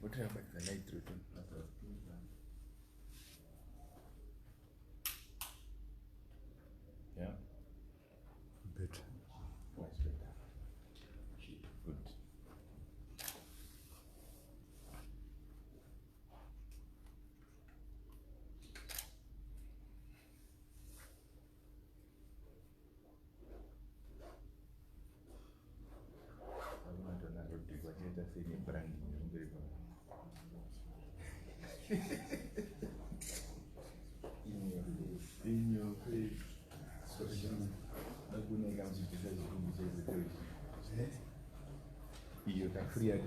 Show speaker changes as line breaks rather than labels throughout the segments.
What happened? The light through it. Yeah.
Better.
Much better. Good. In your face. You can free at it.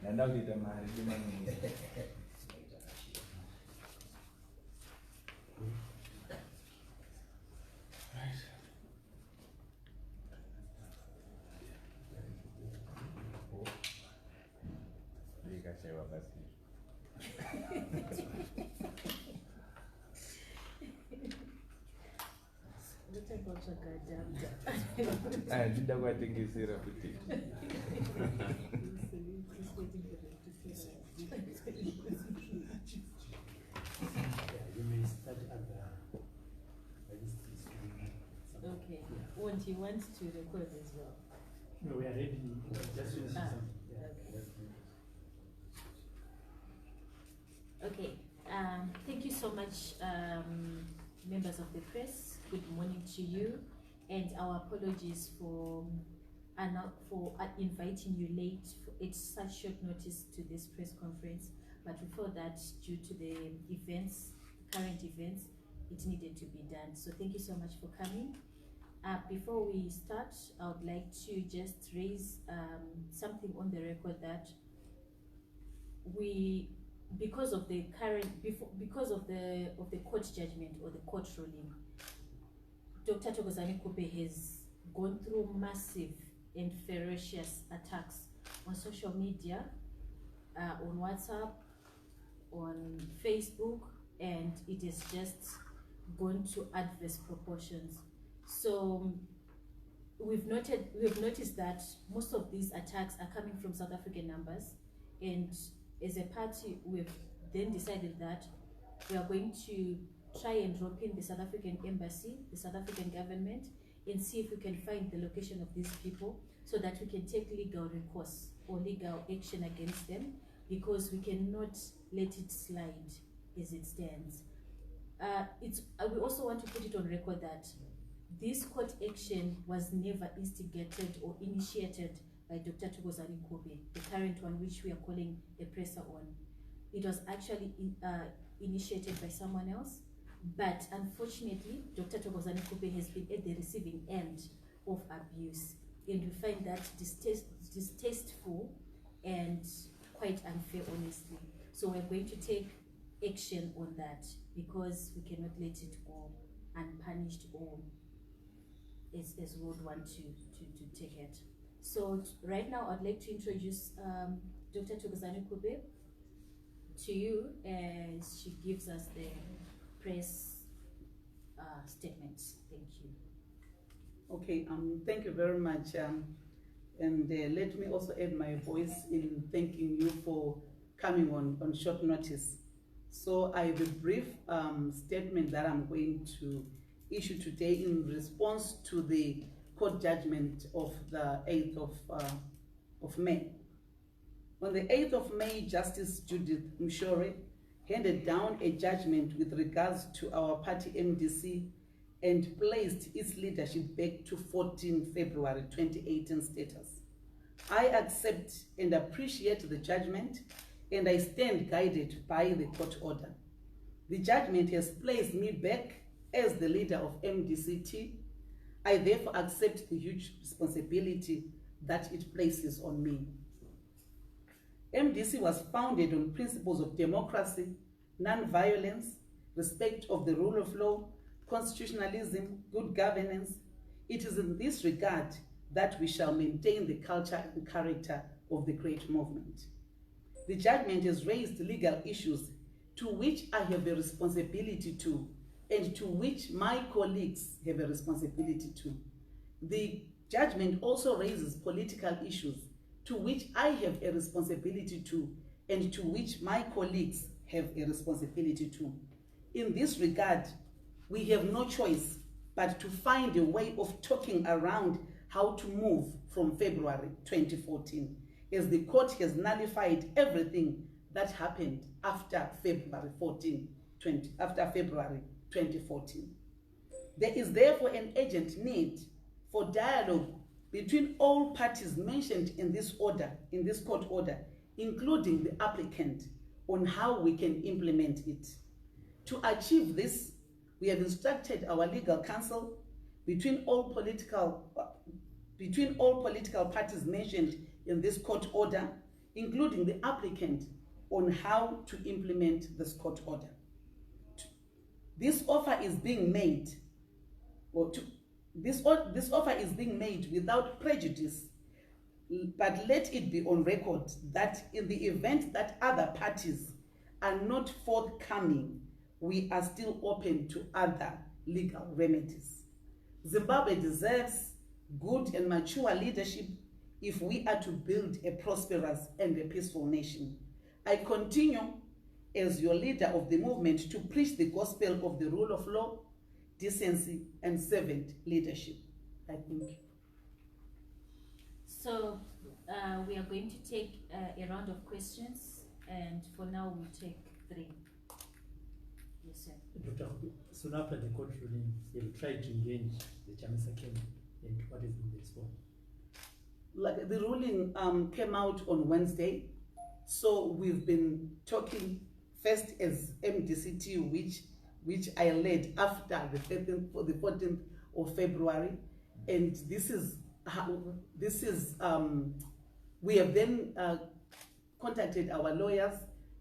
And now did the man. I did that. I think it's therapeutic.
You may start at the.
Okay. Won't you want to record as well?
No, we are ready. Just finishing something.
Okay. Thank you so much, members of the press. Good morning to you, and our apologies for inviting you late. It's such short notice to this press conference, but we felt that due to the events, current events, it needed to be done. So thank you so much for coming. Before we start, I would like to just raise something on the record that we, because of the court judgment or the court ruling, Dr. THOKOZANI KHUPE has gone through massive and ferocious attacks on social media, on WhatsApp, on Facebook, and it has just gone to adverse proportions. So we've noticed that most of these attacks are coming from South African numbers, and as a party we've then decided that we are going to try and rope in the South African embassy, the South African government, and see if we can find the location of these people so that we can take legal recourse or legal action against them, because we cannot let it slide as it stands. We also want to put it on record that this court action was never instigated or initiated by Dr. THOKOZANI KHUPE, the current one which we are calling a presser on. It was actually initiated by someone else, but unfortunately, Dr. THOKOZANI KHUPE has been at the receiving end of abuse, and we find that distasteful and quite unfair, honestly. So we're going to take action on that, because we cannot let it go unpunished, or as we would want to take it. So right now I'd like to introduce Dr. THOKOZANI KHUPE to you as she gives us the press statements. Thank you.
Okay, thank you very much. And let me also add my voice in thanking you for coming on short notice. So I have a brief statement that I'm going to issue today in response to the court judgment of the 8th of May. On the 8th of May, Justice Judith Mshore handed down a judgment with regards to our party MDC and placed its leadership back to 14 February 2018 status. I accept and appreciate the judgment, and I stand guided by the court order. The judgment has placed me back as the leader of MDC-T. I therefore accept the huge responsibility that it places on me. MDC was founded on principles of democracy, non-violence, respect of the rule of law, constitutionalism, good governance. It is in this regard that we shall maintain the culture and character of the great movement. The judgment has raised legal issues to which I have a responsibility to, and to which my colleagues have a responsibility to. The judgment also raises political issues to which I have a responsibility to, and to which my colleagues have a responsibility to. In this regard, we have no choice but to find a way of talking around how to move from February 2014, as the court has nullified everything that happened after February 2014. There is therefore an urgent need for dialogue between all parties mentioned in this order, in this court order, including the applicant, on how we can implement it. To achieve this, we have instructed our legal counsel between all political parties mentioned in this court order, including the applicant, on how to implement this court order. This offer is being made, this offer is being made without prejudice, but let it be on record that in the event that other parties are not forthcoming, we are still open to other legal remedies. Zimbabwe deserves good and mature leadership if we are to build a prosperous and a peaceful nation. I continue as your leader of the movement to preach the gospel of the rule of law, decency, and servant leadership. I think.
So we are going to take a round of questions, and for now we'll take 3. Yes, sir.
Dr. Khuphe, soon after the court ruling, you tried to engage the Chamisa Kenya, and what is the response?
Like the ruling came out on Wednesday, so we've been talking first as MDC-T, which I led after the 14th of February, and we have then contacted our lawyers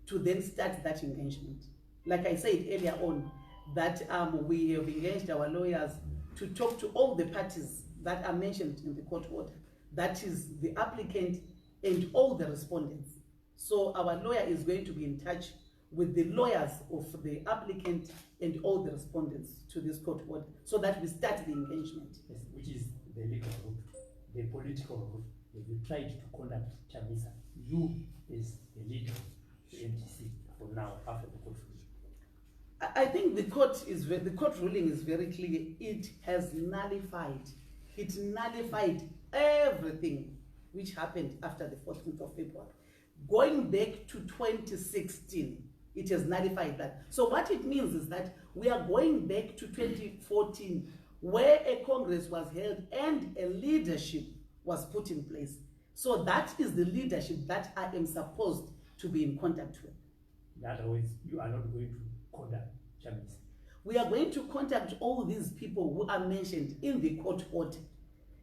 to then start that engagement. Like I said earlier on, that we have engaged our lawyers to talk to all the parties that are mentioned in the court order. That is the applicant and all the respondents. So our lawyer is going to be in touch with the lawyers of the applicant and all the respondents to this court order, so that we start the engagement.
Yes, which is the legal route, the political route. You tried to contact Chamisa. You is the leader of the MDC for now after the court ruling.
I think the court ruling is very clear. It has nullified. It nullified everything which happened after the 14th of February. Going back to 2016, it has nullified that. So what it means is that we are going back to 2014, where a Congress was held and a leadership was put in place. So that is the leadership that I am supposed to be in contact with.
In other words, you are not going to contact Chamisa.
We are going to contact all these people who are mentioned in the court order,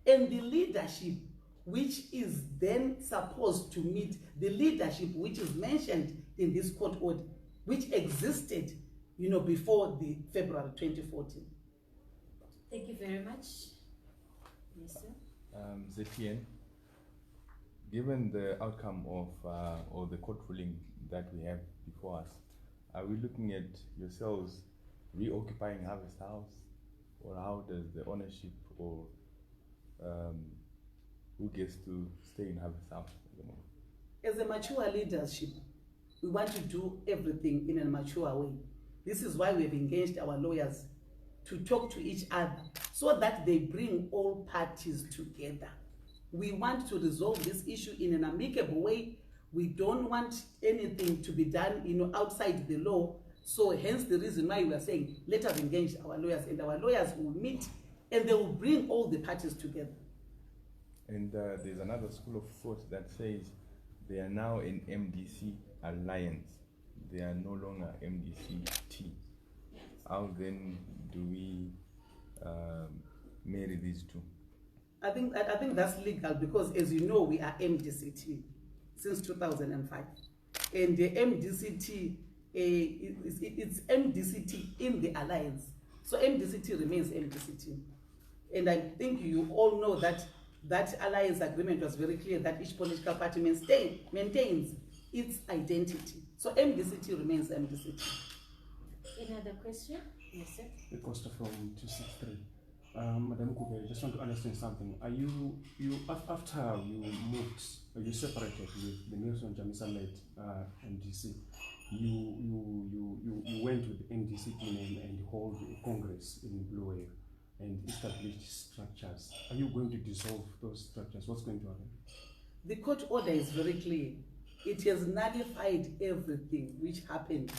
and the leadership which is then supposed to meet the leadership which is mentioned in this court order, which existed, before the February 2014.
Thank you very much. Yes, sir.
ZTN, given the outcome of or the court ruling that we have before us, are we looking at yourselves reoccupying Harvest House, or how does the ownership or who gets to stay in Harvest House at the moment?
As a mature leadership, we want to do everything in a mature way. This is why we have engaged our lawyers to talk to each other so that they bring all parties together. We want to resolve this issue in an amicable way. We don't want anything to be done, outside the law. So hence the reason why we are saying, let us engage our lawyers, and our lawyers will meet and they will bring all the parties together.
And there's another school of thought that says they are now an MDC alliance. They are no longer MDC-T. How then do we marry these two?
I think that's legal, because as you know, we are MDC-T since 2005. And the MDC-T it's MDC-T in the alliance. So MDC-T remains MDC-T. And I think you all know that that alliance agreement was very clear that each political party maintains its identity. So MDC-T remains MDC-T.
Another question? Yes, sir.
The Costa from 263. Madam Khuphe, I just want to understand something. Are you after you moved, you separated with the Nelson Chamisa-led MDC, you went with MDC-T and held a congress in Blue Wave and established structures. Are you going to dissolve those structures? What's going to happen?
The court order is very clear. It has nullified everything which happened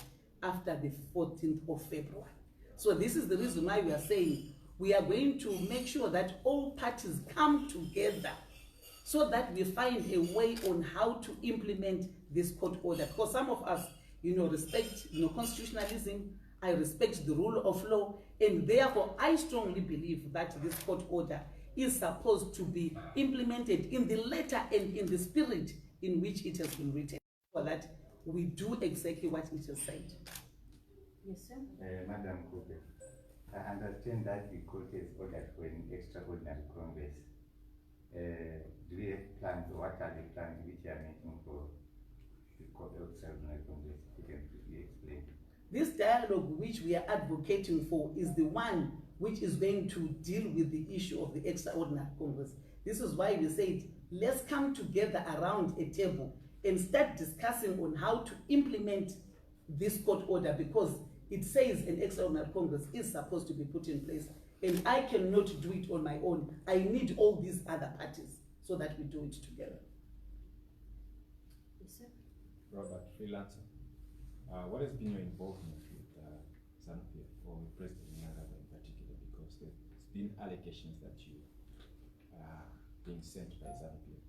after the 14th of February. So this is the reason why we are saying we are going to make sure that all parties come together so that we find a way on how to implement this court order. Because some of us, respect, constitutionalism. I respect the rule of law, and therefore I strongly believe that this court order is supposed to be implemented in the letter and in the spirit in which it has been written, so that we do exactly what it has said.
Yes, sir.
Madam Khuphe, I understand that the court has ordered for an extraordinary congress. Do we have plans, or what are the plans which you are making for the extraordinary congress? You can quickly explain.
This dialogue which we are advocating for is the one which is going to deal with the issue of the extraordinary congress. This is why we said, let's come together around a table and start discussing on how to implement this court order, because it says an extraordinary congress is supposed to be put in place, and I cannot do it on my own. I need all these other parties so that we do it together.
Yes, sir.
Robert, freelancer. What has been your involvement with ZANU-PF, or with President Ngaraba in particular, because there's been allegations that you are being sent by ZANU-PF?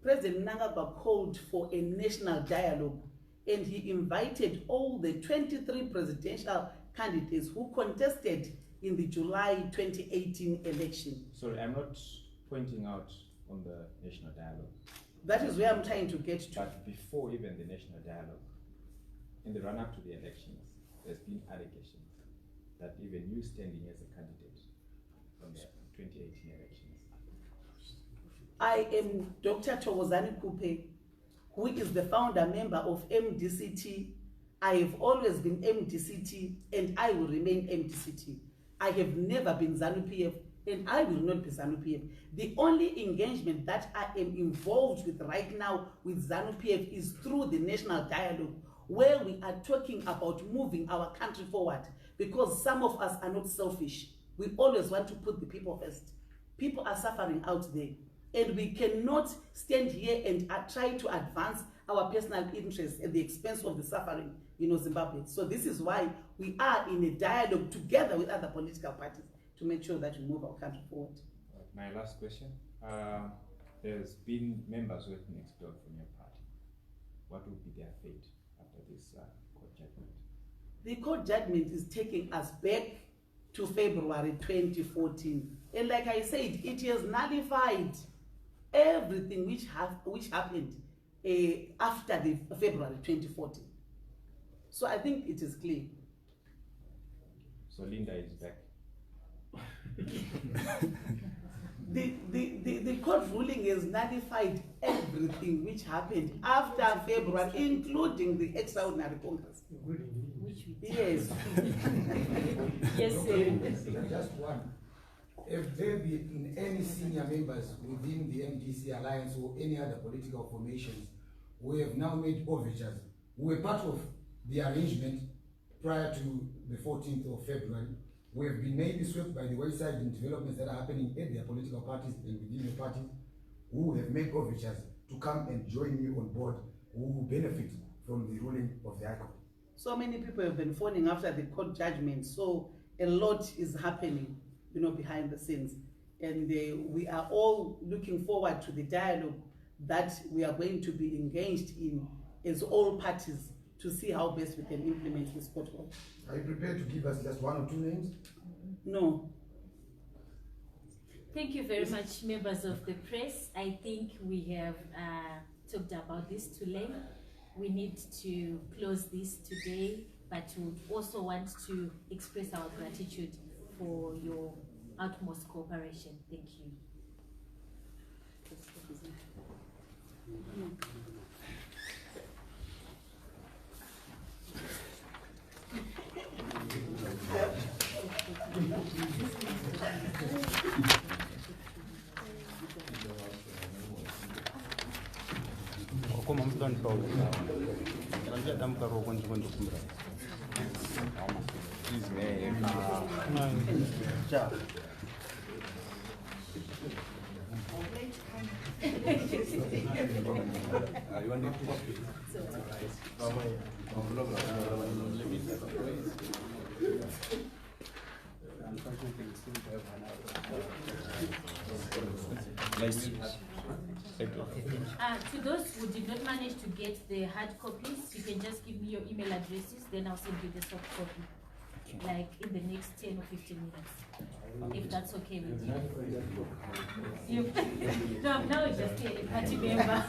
President Ngaraba called for a national dialogue, and he invited all the 23 presidential candidates who contested in the July 2018 election.
Sorry, I'm not pointing out on the national dialogue.
That is where I'm trying to get to.
But before even the national dialogue, in the run-up to the elections, there's been allegations that even you standing as a candidate from the 2018 elections.
I am Dr. THOKOZANI KHUPE, who is the founder member of MDC-T. I have always been MDC-T, and I will remain MDC-T. I have never been ZANU-PF, and I will not be ZANU-PF. The only engagement that I am involved with right now with ZANU-PF is through the national dialogue, where we are talking about moving our country forward, because some of us are not selfish. We always want to put the people first. People are suffering out there, and we cannot stand here and try to advance our personal interests at the expense of the suffering, Zimbabwe. So this is why we are in a dialogue together with other political parties to make sure that we move our country forward.
My last question. There's been members who have been expelled from your party. What would be their fate after this court judgment?
The court judgment is taking us back to February 2014. And like I said, it has nullified everything which happened after the February 2014. So I think it is clear.
So Linda is back.
The court ruling has nullified everything which happened after February, including the extraordinary congress.
Which we
Yes.
Yes, sir.
Just one. Have there been any senior members within the MDC alliance or any other political formations who have now made overtures, who were part of the arrangement prior to the 14th of February, who have been maybe swept by the wayside in developments that are happening at their political parties and within your parties, who have made overtures to come and join you on board, who will benefit from the ruling of the High Court?
So many people have been phoning after the court judgment, so a lot is happening, behind the scenes. And we are all looking forward to the dialogue that we are going to be engaged in as all parties to see how best we can implement this court order.
Are you prepared to give us just one or two names?
No.
Thank you very much, members of the press. I think we have talked about this to length. we need to close this today, but we would also want to express our gratitude for your utmost cooperation. Thank you.
Como mtoni Paulo. Ndio tamka roho kwanza kwenda kumbra.
His name.
Cha.
You want it?
To those who did not manage to get the hard copies, you can just give me your email addresses, then I'll send you the soft copy, like in the next 10 or 15 minutes, if that's okay with you. No, I'm now just a party member.